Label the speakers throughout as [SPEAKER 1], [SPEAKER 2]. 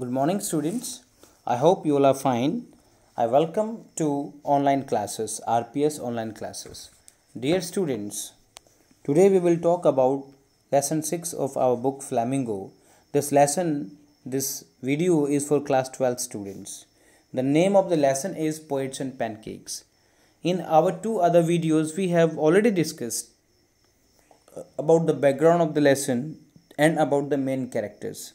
[SPEAKER 1] Good morning, students. I hope you all are fine. I welcome to online classes, RPS online classes. Dear students, today we will talk about lesson 6 of our book Flamingo. This video is for class 12 students. The name of the lesson is Poets and Pancakes. In our two other videos, we have already discussed about the background of the lesson and about the main characters.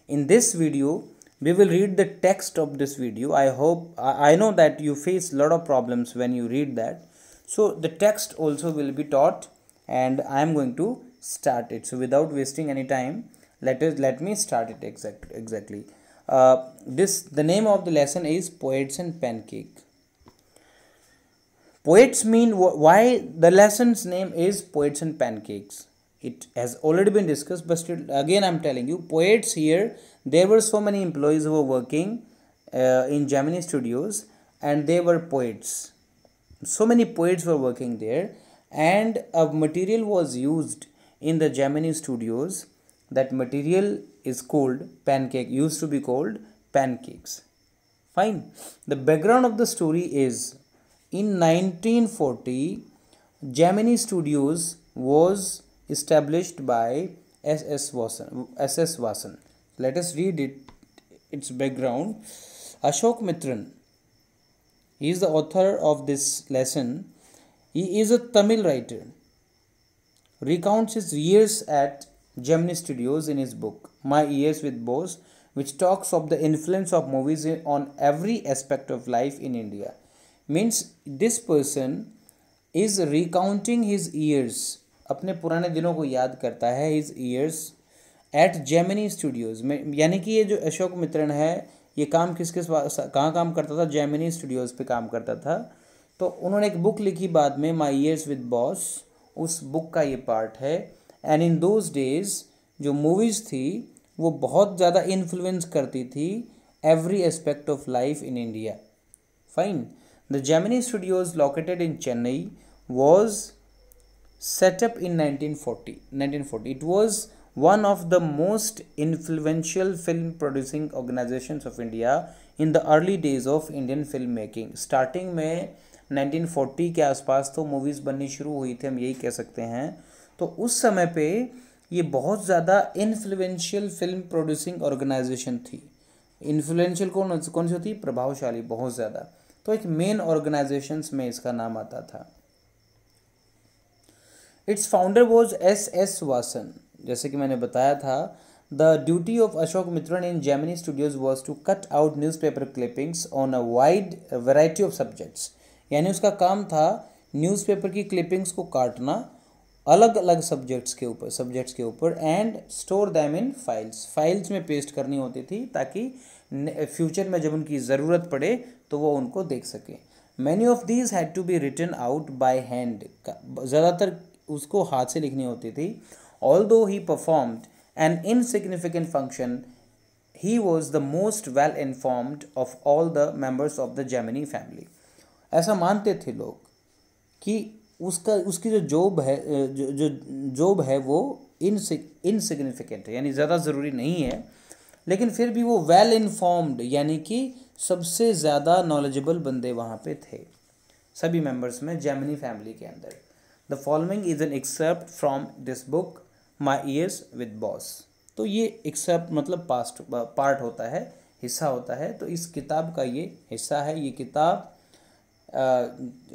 [SPEAKER 1] In this video, we will read the text of this video. I know that you face a lot of problems when you read that. So the text also will be taught and I am going to start it. So without wasting any time, let me start it exactly. The name of the lesson is Poets and Pancake. Poets mean why the lesson's name is Poets and Pancakes. It has already been discussed, but still, again, I'm telling you, poets here. There were so many employees who were working in Gemini Studios, and they were poets. So many poets were working there, and a material was used in the Gemini Studios. That material is called pancake. Used to be called pancakes. Fine. The background of the story is in 1940, Gemini Studios was established by S.S. Vasan. Let us read its background. Ashok Mitran, he is the author of this lesson. He is a Tamil writer. Recounts his years at Gemini Studios in his book My Years with Bose, which talks of the influence of movies on every aspect of life in India. Means this person is recounting his years, अपने पुराने दिनों को याद करता है, his years at Gemini Studios में. यानी कि ये जो अशोक मित्रन है, ये काम कहाँ काम करता था? Gemini Studios पे काम करता था. तो उन्होंने एक बुक लिखी बाद में, My Years with Boss. उस बुक का ये पार्ट है. एंड इन दोज डेज जो मूवीज़ थी वो बहुत ज़्यादा इन्फ्लुएंस करती थी every aspect of life in India. Fine. The Gemini Studios located in Chennai was set up in 1940. It was one of the most influential film producing organizations of India in the early days of Indian filmmaking. Starting में 1940 के आसपास तो movies बननी शुरू हुई थी, हम यही कह सकते हैं. तो उस समय पे ये बहुत ज़्यादा इन्फ्लुएंशियल फिल्म प्रोड्यूसिंग ऑर्गेनाइजेशन थी. इन्फ्लुएंशियल कौन सी होती? प्रभावशाली, बहुत ज़्यादा. तो एक मेन ऑर्गेनाइजेशंस में इसका नाम आता था. It's founder was S.S. Vasan. जैसे कि मैंने बताया था, the duty of Ashok Mitran in Gemini studios was to cut out newspaper clippings on a wide variety of subjects. यानी उसका काम था न्यूज़पेपर की क्लिपिंग्स को काटना अलग अलग सब्जेक्ट्स के ऊपर and store them in files में पेस्ट करनी होती थी ताकि फ्यूचर में जब उनकी ज़रूरत पड़े तो वो उनको देख सकें. Many of these had to be written out by hand. ज़्यादातर उसको हाथ से लिखनी होती थी. Although he performed an insignificant function, he was the most well informed of all the members of the Gemini family. ऐसा मानते थे लोग कि उसकी जो जॉब है वो इनसिग्निफिकेंट है, यानी ज़्यादा ज़रूरी नहीं है, लेकिन फिर भी वो वेल इन्फॉर्म्ड यानी कि सबसे ज़्यादा नॉलेजेबल बंदे वहाँ पे थे सभी मेंबर्स में जेमिनी फैमिली के अंदर. The following is an excerpt from this book my years with boss. तो ये एक्सेप्ट मतलब पार्ट होता है, हिस्सा होता है. तो इस किताब का ये हिस्सा है. ये किताब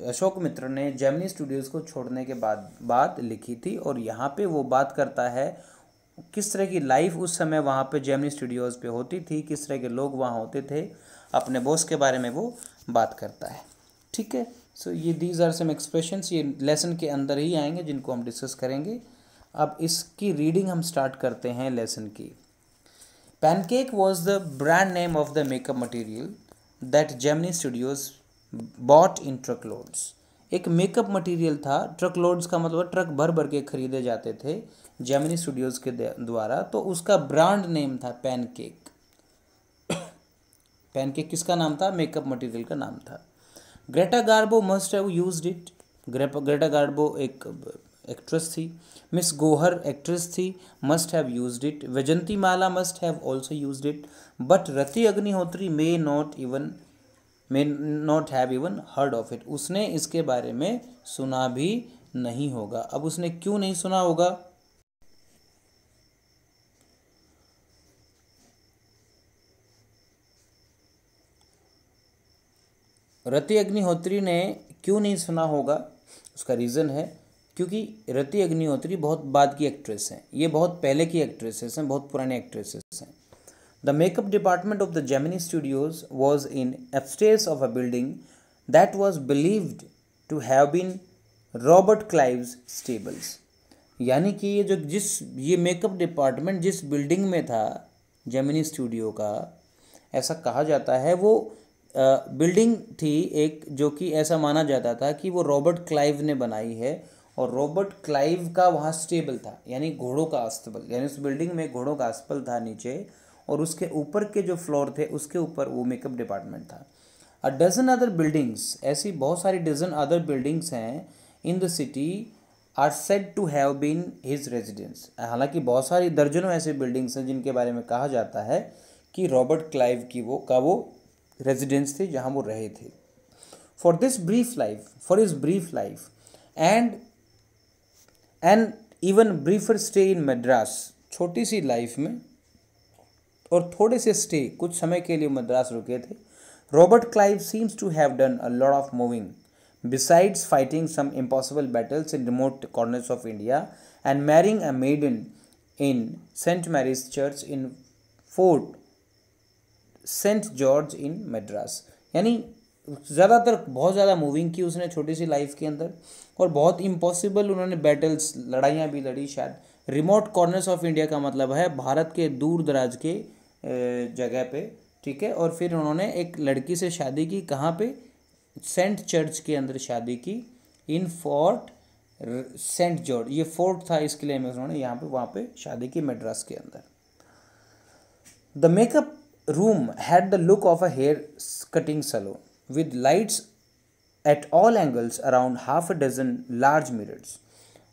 [SPEAKER 1] अशोक मित्र ने जेमिनी स्टूडियोज़ को छोड़ने के बाद लिखी थी और यहाँ पे वो बात करता है किस तरह की लाइफ उस समय वहाँ पे जेमिनी स्टूडियोज़ पे होती थी, किस तरह के लोग वहाँ होते थे, अपने बॉस के बारे में वो बात करता है. ठीक है. सो ये दीज आर सम एक्सप्रेशंस, ये लेसन के अंदर ही आएंगे जिनको हम डिस्कस करेंगे. अब इसकी रीडिंग हम स्टार्ट करते हैं लेसन की. Pancake was the brand name of the makeup material that Gemini Studios bought in truck loads. एक मेकअप मटेरियल था. ट्रक लोड्स का मतलब ट्रक भर भर के खरीदे जाते थे जेमिनी स्टूडियोज़ के द्वारा. तो उसका ब्रांड नेम था पैनकेक. पैनकेक किसका नाम था? मेकअप मटेरियल का नाम था. Greta Garbo must have used it. Greta Garbo एक एक्ट्रेस थी, मिस गोहर एक्ट्रेस थी, must have used it, Vyjayanthimala must have also used it, but Rati Agnihotri may not have even heard of it, उसने इसके बारे में सुना भी नहीं होगा। अब उसने क्यों नहीं सुना होगा? रति अग्निहोत्री ने क्यों नहीं सुना होगा, उसका रीज़न है क्योंकि रति अग्निहोत्री बहुत बाद की एक्ट्रेस हैं, ये बहुत पहले की एक्ट्रेसेस हैं, बहुत पुरानी एक्ट्रेसेस हैं। The makeup department of the Gemini studios was in upstairs of a building that was believed to have been Robert Clive's stables. यानी कि ये मेकअप डिपार्टमेंट जिस बिल्डिंग में था जेमिनी स्टूडियो का, ऐसा कहा जाता है वो बिल्डिंग थी एक, जो कि ऐसा माना जाता था कि वो रॉबर्ट क्लाइव ने बनाई है, और रॉबर्ट क्लाइव का वहाँ स्टेबल था, यानी घोड़ों का अस्तबल, यानी उस बिल्डिंग में घोड़ों का अस्तबल था नीचे, और उसके ऊपर के जो फ्लोर थे उसके ऊपर वो मेकअप डिपार्टमेंट था। अ डजन अदर बिल्डिंग्स, ऐसी बहुत सारी डजन अदर बिल्डिंग्स हैं in the city are said to have been his residence. हालांकि बहुत सारी दर्जनों ऐसी बिल्डिंग्स हैं जिनके बारे में कहा जाता है कि रॉबर्ट क्लाइव की वो रेजिडेंस थे, जहाँ वो रहे थे। For his brief life and even ब्रीफर stay in Madras, छोटी सी लाइफ में और थोड़े से स्टे, कुछ समय के लिए मद्रास रुके थे, Robert Clive seems to have done a lot of moving besides fighting some impossible battles in remote corners of India and marrying a maiden in Saint Mary's church in fort Saint George in Madras. यानी ज़्यादातर बहुत ज़्यादा moving की उसने छोटी सी life के अंदर, और बहुत इम्पॉसिबल उन्होंने बैटल्स, लड़ाइयाँ भी लड़ी। शायद रिमोट कॉर्नर्स ऑफ इंडिया का मतलब है भारत के दूर दराज के जगह पे, ठीक है। और फिर उन्होंने एक लड़की से शादी की, कहाँ पे? सेंट चर्च के अंदर शादी की, इन फोर्ट सेंट जॉर्ज, ये फोर्ट था इस किले में, उन्होंने यहाँ पे वहाँ पे शादी की मद्रास के अंदर। The makeup room had the look of a hair cutting salon with lights at all angles around half a dozen large mirrors.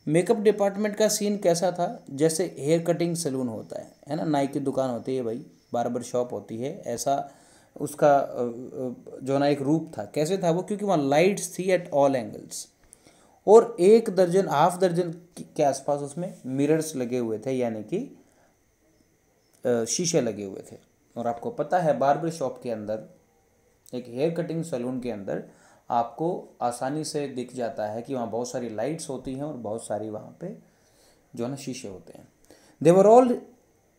[SPEAKER 1] Makeup department का सीन कैसा था? जैसे हेयर कटिंग सैलून होता है ना, नाई की दुकान होती है भाई, बार्बर शॉप होती है, ऐसा उसका जो ना एक रूप था। कैसे था वो? क्योंकि वहाँ लाइट्स थी एट ऑल एंगल्स, और हाफ दर्जन के आसपास उसमें मिरर्स लगे हुए थे, यानी कि शीशे लगे हुए थे। और आपको पता है बार्बर शॉप के अंदर, एक हेयर कटिंग सैलून के अंदर आपको आसानी से दिख जाता है कि वहाँ बहुत सारी लाइट्स होती हैं और बहुत सारी वहाँ पे जो है ना शीशे होते हैं। They were all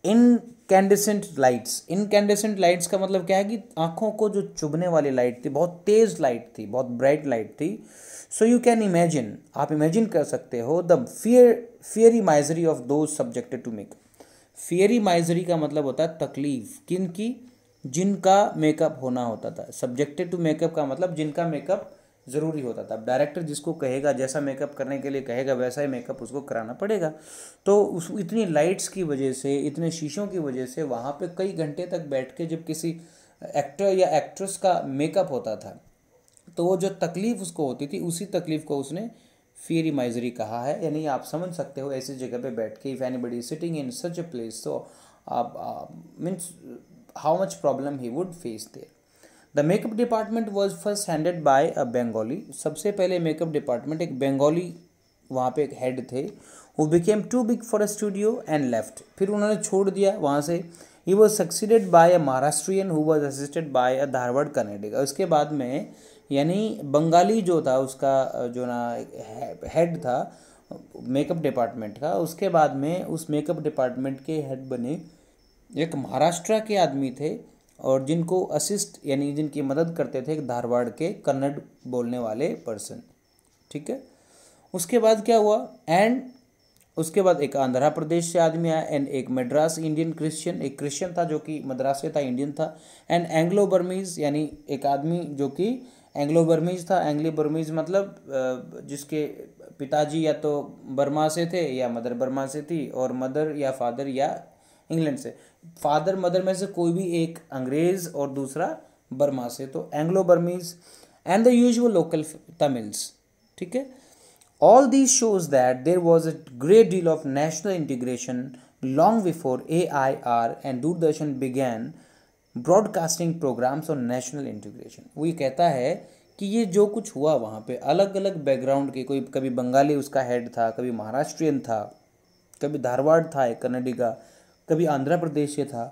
[SPEAKER 1] incandescent lights. Incandescent lights का मतलब क्या है कि आँखों को जो चुभने वाली लाइट थी, बहुत तेज़ लाइट थी, बहुत ब्राइट लाइट थी। सो यू कैन इमेजिन, आप इमेजिन कर सकते हो the fiery misery of those subjected to makeup. Fiery misery का मतलब होता है तकलीफ, किन की? जिनका मेकअप होना होता था। सब्जेक्टेड टू मेकअप का मतलब जिनका मेकअप ज़रूरी होता था। डायरेक्टर जिसको कहेगा, जैसा मेकअप करने के लिए कहेगा, वैसा ही मेकअप उसको कराना पड़ेगा। तो उस इतनी लाइट्स की वजह से, इतने शीशों की वजह से वहाँ पे कई घंटे तक बैठ के जब किसी एक्टर या एक्ट्रेस का मेकअप होता था, तो वो जो तकलीफ़ उसको होती थी, उसी तकलीफ़ को उसने फियरी माइजरी कहा है। यानी आप समझ सकते हो ऐसी जगह पे बैठ के, if anybody is sitting in such a place, तो आप means how much problem he would face there. The makeup department was first handed by a Bengali. सबसे पहले मेकअप डिपार्टमेंट एक बंगाली, वहाँ पे एक हेड थे, who became too big for a studio and left. फिर उन्होंने छोड़ दिया वहाँ से। He was succeeded by a Maharashtrian who was assisted by a Dharwad Karnataka. उसके बाद में यानी बंगाली जो था, उसका जो ना हेड था मेकअप डिपार्टमेंट का, उसके बाद में उस मेकअप डिपार्टमेंट के हेड बने एक महाराष्ट्र के आदमी थे, और जिनको असिस्ट यानी जिनकी मदद करते थे एक धारवाड़ के कन्नड़ बोलने वाले पर्सन, ठीक है। उसके बाद क्या हुआ? एंड उसके बाद एक आंध्र प्रदेश से आदमी आया, एंड एक मद्रास इंडियन क्रिश्चियन, एक क्रिश्चियन था जो कि मद्रास से था, इंडियन था। एंड एंग्लो बर्मीज, यानी एक आदमी जो कि एंग्लो बर्मीज था। एंग्लो बर्मीज मतलब जिसके पिताजी या तो बर्मा से थे या मदर बर्मा से थी, और मदर या फादर या इंग्लैंड से। फादर मदर में से कोई भी एक अंग्रेज़ और दूसरा बर्मा से, तो Anglo Burmese. And the usual local Tamils, ठीक है। All these shows that there was a great deal of national integration long before AIR and Doordarshan began broadcasting programs और नेशनल इंटीग्रेशन। वो ये कहता है कि ये जो कुछ हुआ वहाँ पे अलग अलग बैकग्राउंड के, कोई कभी बंगाली उसका हेड था, कभी महाराष्ट्रियन था, कभी धारवाड़ था एक कन्नड़ी का, कभी आंध्र प्रदेश से था,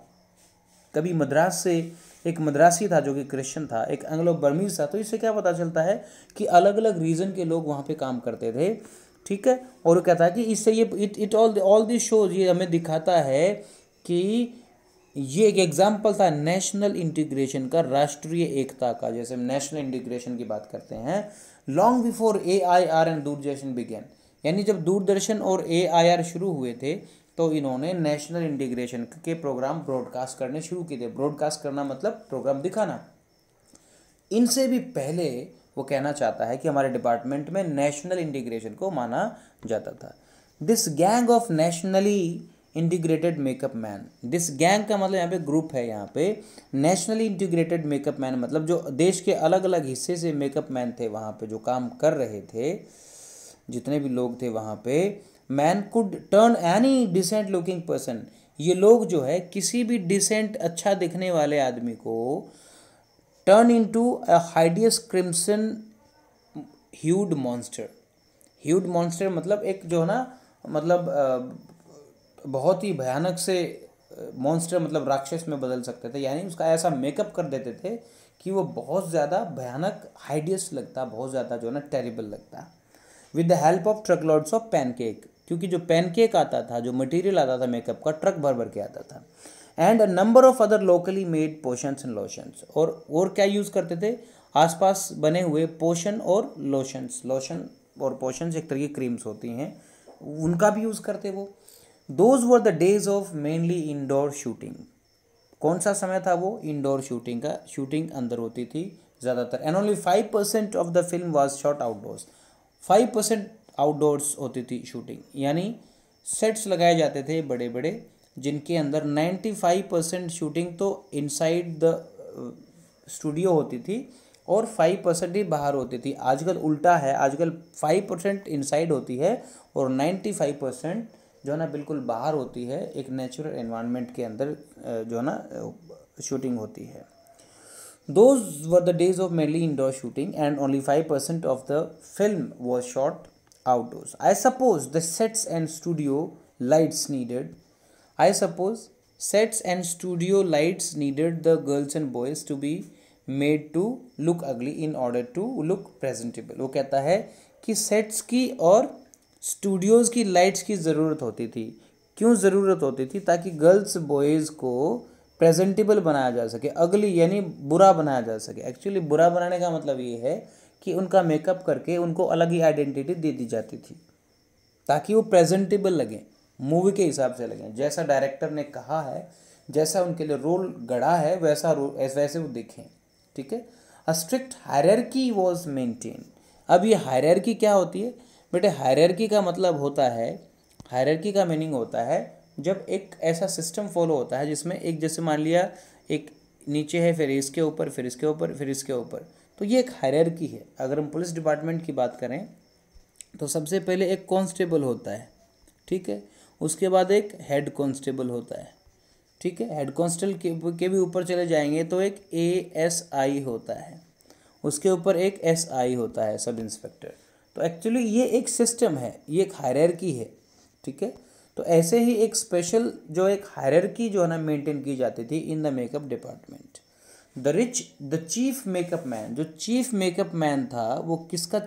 [SPEAKER 1] कभी मद्रास से एक मद्रासी था जो कि क्रिश्चियन था, एक एंग्लो बर्मीज था। तो इससे क्या पता चलता है कि अलग अलग रीजन के लोग वहाँ पे काम करते थे, ठीक है। और वो कहता है कि इससे ये इट ऑल दिस शोज, ये हमें दिखाता है कि ये एक एग्जाम्पल था नेशनल इंटीग्रेशन का, राष्ट्रीय एकता का। जैसे हम नेशनल इंटीग्रेशन की बात करते हैं, long before AIR and Doordarshan began, यानी जब दूरदर्शन और AIR शुरू हुए थे तो इन्होंने नेशनल इंटीग्रेशन के प्रोग्राम ब्रॉडकास्ट करने शुरू किए थे। ब्रॉडकास्ट करना मतलब प्रोग्राम दिखाना। इनसे भी पहले वो कहना चाहता है कि हमारे डिपार्टमेंट में नेशनल इंटीग्रेशन को माना जाता था। This gang of nationally integrated makeup man, this gang का मतलब यहाँ पे ग्रुप है, यहाँ पे नेशनली इंटीग्रेटेड मेकअप मैन मतलब जो देश के अलग अलग हिस्से से मेकअप मैन थे वहाँ पे जो काम कर रहे थे, जितने भी लोग थे वहाँ पे, man could turn any decent looking person, ये लोग जो है किसी भी डिसेंट अच्छा दिखने वाले आदमी को turn into a hideous crimson hued monster. Hued monster मतलब एक जो है ना, मतलब बहुत ही भयानक से मॉन्स्टर, मतलब राक्षस में बदल सकते थे, यानी उसका ऐसा मेकअप कर देते थे कि वो बहुत ज़्यादा भयानक हाइडियस लगता, बहुत ज़्यादा जो है ना टेरिबल लगता। With the help of truck loads of pancake, क्योंकि जो पैनकेक आता था, जो मटेरियल आता था मेकअप का, ट्रक भर भर के आता था। And a number of other locally made potions and lotions, और क्या यूज़ करते थे, आसपास बने हुए पोशन और लोशंस, लोशन और पोशंस एक तरह की क्रीम्स होती हैं, उनका भी यूज़ करते वो। Those were the days of mainly indoor shooting, कौन सा समय था वो, इंडोर शूटिंग का, शूटिंग अंदर होती थी ज़्यादातर। And only 5% of the film was shot outdoors, 5% outdoors होती थी शूटिंग, यानी सेट्स लगाए जाते थे बड़े बड़े, जिनके अंदर 95% शूटिंग तो इनसाइड द स्टूडियो होती थी और 5% ही बाहर होती थी। आजकल उल्टा है, आजकल 5% इनसाइड होती है और 95% जो है ना बिल्कुल बाहर होती है, एक नेचुरल एनवायरनमेंट के अंदर जो है ना शूटिंग होती है। Those were the days of mainly indoor shooting and only 5% of the film was shot outdoors. I suppose the sets and studio lights needed the girls and boys to be made to look ugly in order to look presentable. वो कहता है कि sets की और Studios की lights की ज़रूरत होती थी। क्यों ज़रूरत होती थी? ताकि गर्ल्स बॉयज़ को प्रेजेंटेबल बनाया जा सके, अगली यानी बुरा बनाया जा सके। एक्चुअली बुरा बनाने का मतलब ये है कि उनका मेकअप करके उनको अलग ही आइडेंटिटी दे दी जाती थी ताकि वो प्रेजेंटेबल लगें, मूवी के हिसाब से लगें, जैसा डायरेक्टर ने कहा है, जैसा उनके लिए रोल गढ़ा है वैसा वैसे वो दिखें, ठीक है। A strict hierarchy was maintain. अब ये हायरार्की क्या होती है बेटे? हायरार्की का मतलब होता है, हायरार्की का मीनिंग होता है जब एक ऐसा सिस्टम फॉलो होता है जिसमें एक, जैसे मान लिया एक नीचे है, फिर इसके ऊपर, फिर इसके ऊपर, फिर इसके ऊपर, तो ये एक हायरार्की है। अगर हम पुलिस डिपार्टमेंट की बात करें तो सबसे पहले एक कांस्टेबल होता है, ठीक है, उसके बाद एक हेड कांस्टेबल होता है, ठीक है, हेड कांस्टेबल के भी ऊपर चले जाएंगे तो एक ASI होता है, उसके ऊपर एक SI होता है, सब इंस्पेक्टर। तो एक्चुअली ये एक सिस्टम है, ये एक हायरार्की है, ठीक है। तो ऐसे ही एक स्पेशल जो एक हायरार्की जो है ना मेंटेन की जाती थी in the makeup department. The chief makeup man, जो चीफ मेकअप मैन था वो किसका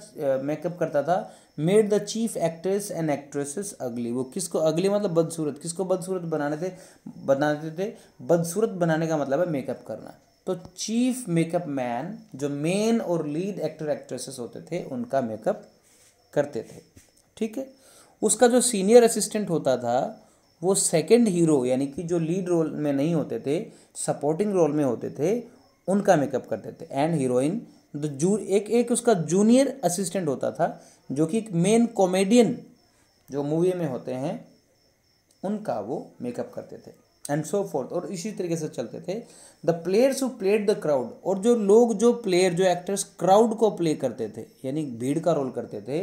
[SPEAKER 1] मेकअप करता था? Made the chief actors and actresses अगली। वो किसको अगली मतलब बदसूरत, किसको बदसूरत बनाते थे? बदसूरत बनाने का मतलब है मेकअप करना। तो चीफ मेकअप मैन जो मेन और लीड एक्टर एक्ट्रेसेस होते थे उनका मेकअप करते थे, ठीक है। उसका जो सीनियर असिस्टेंट होता था वो सेकंड हीरो, यानी कि जो लीड रोल में नहीं होते थे, सपोर्टिंग रोल में होते थे, उनका मेकअप करते थे। एंड हीरोइन एक उसका जूनियर असिस्टेंट होता था जो कि मेन कॉमेडियन जो मूवी में होते हैं उनका वो मेकअप करते थे, एंड सो फोर्थ, और इसी तरीके से चलते थे। The players who played the crowd, और जो लोग, जो प्लेयर, जो एक्टर्स क्राउड को प्ले करते थे यानी भीड़ का रोल करते थे,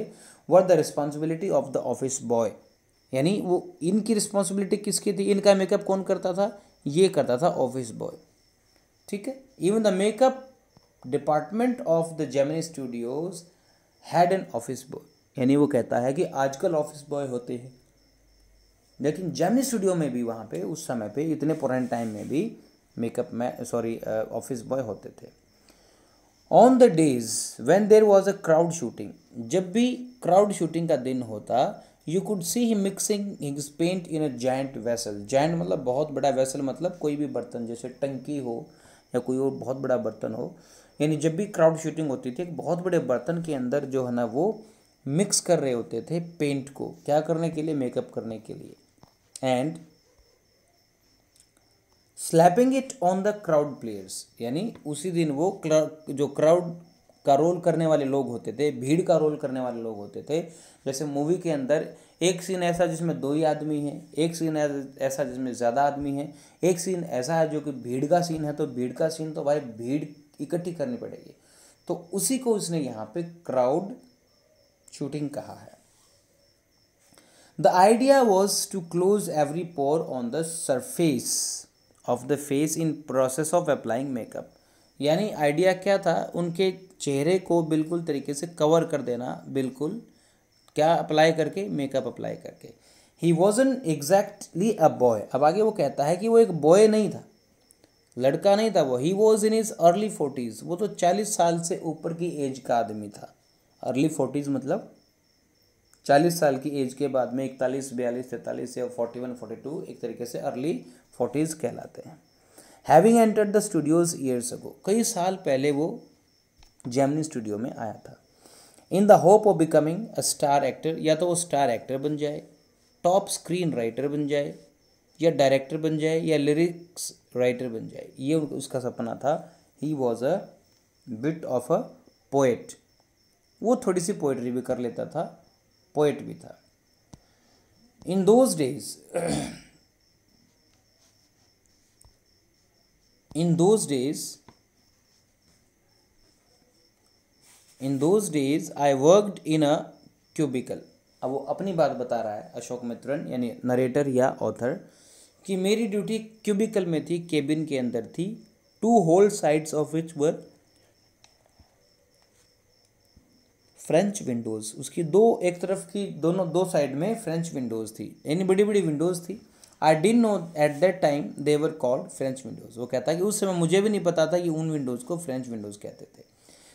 [SPEAKER 1] were the responsibility of the office boy, यानी वो इनकी रिस्पॉन्सिबिलिटी किसकी थी, इनका मेकअप कौन करता था, ये करता था ऑफिस बॉय। ठीक है, even the makeup department of the Gemini studios had an office boy, यानी वो कहता है कि आजकल ऑफिस बॉय होते हैं, लेकिन जेमिनी स्टूडियो में भी वहाँ पे उस समय पे इतने पुराने टाइम में भी मेकअप में ऑफिस बॉय होते थे। On the days when there was a crowd shooting, जब भी क्राउड शूटिंग का दिन होता, you could see he mixing his paint in a giant vessel. Giant मतलब बहुत बड़ा, वेसल मतलब कोई भी बर्तन, जैसे टंकी हो या कोई और बहुत बड़ा बर्तन हो, यानी जब भी क्राउड शूटिंग होती थी एक बहुत बड़े बर्तन के अंदर जो है ना वो मिक्स कर रहे होते थे पेंट को, क्या करने के लिए, मेकअप करने के लिए। And slapping it on the crowd players, यानी उसी दिन वो जो क्राउड का रोल करने वाले लोग होते थे, भीड़ का रोल करने वाले लोग होते थे, जैसे मूवी के अंदर एक सीन ऐसा जिसमें 2 ही आदमी हैं, एक सीन ऐसा जिसमें ज़्यादा आदमी हैं, एक सीन ऐसा है जो कि भीड़ का सीन है, तो भीड़ का सीन तो भाई भीड़ इकट्ठी करनी पड़ेगी, तो उसी को उसने यहाँ पे क्राउड शूटिंग कहा है। The idea was to close every pore on the surface of the face in process of applying makeup, यानी आइडिया क्या था, उनके चेहरे को बिल्कुल तरीके से कवर कर देना, बिल्कुल क्या अप्लाई करके, मेकअप अप्लाई करके। ही वॉजन एग्जैक्टली अ बॉय, अब आगे वो कहता है कि वो एक बॉय नहीं था, लड़का नहीं था वो, he was in is early 40s, वो तो 40 साल से ऊपर की एज का आदमी था। अर्ली 40s मतलब 40 साल की एज के बाद में 41, 42, 43 या 41, 42 एक तरीके से अर्ली 40s कहलाते हैं। Having entered the studios years ago, कई साल पहले वो जेमिनी स्टूडियो में आया था। In the hope of becoming a star actor, या तो वो स्टार एक्टर बन जाए, टॉप स्क्रीन राइटर बन जाए, या डायरेक्टर बन जाए, या लिरिक्स राइटर बन जाए, ये उसका सपना था। He was a bit of a poet, वो थोड़ी सी पोएट्री भी कर लेता था, पोएट भी था। In those days in those days in those days I worked in a cubicle, अब वो अपनी बात बता रहा है अशोक मित्रन यानी नरेटर या ऑथर, कि मेरी ड्यूटी क्यूबिकल में थी, केबिन के अंदर थी, 2 whole sides of which were French windows, उसकी एक तरफ की दो साइड में फ्रेंच विंडोज़ थी, यानी बड़ी बड़ी विंडोज़ थी। I didn't know at that time they were called French Windows, वो कहता है कि उस समय मुझे भी नहीं पता था कि उन विंडोज़ को फ्रेंच विंडोज़ कहते थे।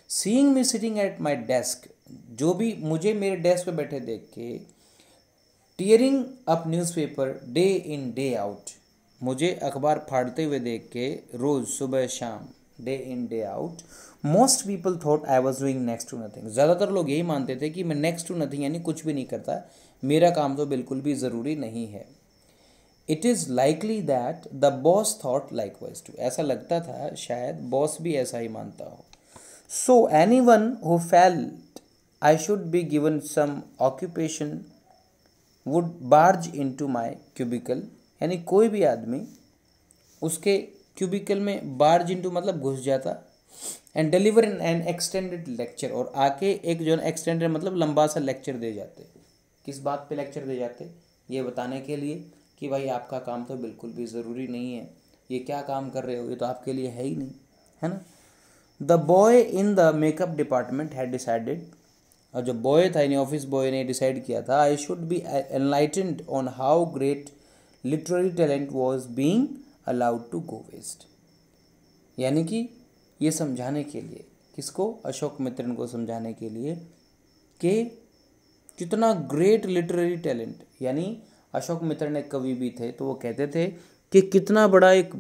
[SPEAKER 1] Seeing me sitting at my desk, जो भी मुझे मेरे डेस्क पे बैठे देख के, tearing up newspaper day in day out, मुझे अखबार फाड़ते हुए देख के रोज़ सुबह शाम, day in day out, most people thought I was doing next to nothing, ज़्यादातर लोग यही मानते थे कि मैं नेक्स्ट टू नथिंग यानी कुछ भी नहीं करता, मेरा काम तो बिल्कुल भी ज़रूरी नहीं है। It is likely that the boss thought likewise too, ऐसा लगता था शायद बॉस भी ऐसा ही मानता हो। So any one who felt I should be given some occupation would barge into my cubicle, यानी कोई भी आदमी उसके क्यूबिकल में बार्ज इनटू मतलब घुस जाता, and deliver N extended lecture, और आके एक जो एक्सटेंडेड मतलब लंबा सा लेक्चर दे जाते। किस बात पे लेक्चर दे जाते, ये बताने के लिए कि भाई आपका काम तो बिल्कुल भी ज़रूरी नहीं है, ये क्या काम कर रहे हो, ये तो आपके लिए है ही नहीं, है ना। The boy in the makeup department had decided, और जो बॉय था यानी ऑफिस बॉय ने डिसाइड किया था, I should be enlightened on how great literary talent was being allowed to go waste, यानी कि ये समझाने के लिए, किसको, अशोक मित्रन को समझाने के लिए कि कितना ग्रेट लिटरेरी टैलेंट, यानी अशोक मित्रन एक कवि भी थे, तो वो कहते थे कि कितना बड़ा एक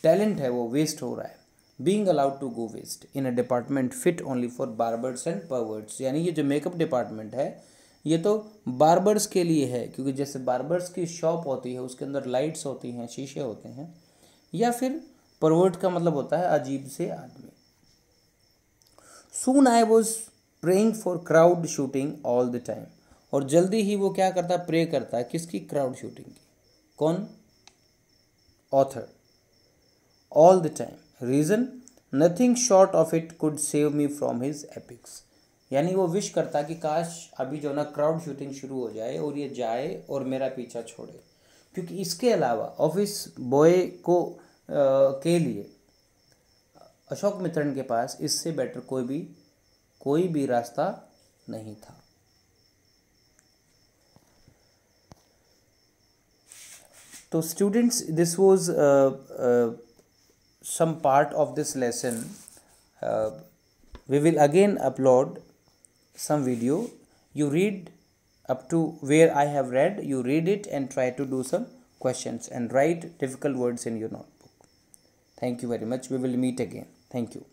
[SPEAKER 1] टैलेंट है वो वेस्ट हो रहा है। Being allowed to go waste in a department fit only for barbers and perverts, यानी ये जो मेकअप डिपार्टमेंट है ये तो बार्बर्स के लिए है, क्योंकि जैसे बार्बर्स की शॉप होती है उसके अंदर लाइट्स होती हैं, शीशे होते हैं, या फिर परवर्ट का मतलब होता है अजीब से आदमी। Soon I was praying for crowd shooting all the time, और जल्दी ही वो क्या करता, प्रे करता है किसकी, क्राउड शूटिंग की। कौन, author all the time. Reason, nothing short of it could save me from his epics. यानी वो विश करता कि काश अभी जो ना क्राउड शूटिंग शुरू हो जाए और ये जाए और मेरा पीछा छोड़े, क्योंकि इसके अलावा ऑफिस बॉय को के लिए अशोक मित्रण के पास इससे बेटर कोई भी रास्ता नहीं था. तो students, this was some part of this lesson. We will again upload some video. You read up to where I have read, you read it and try to do some questions and write difficult words in your notebook. Thank you very much. We will meet again. Thank you.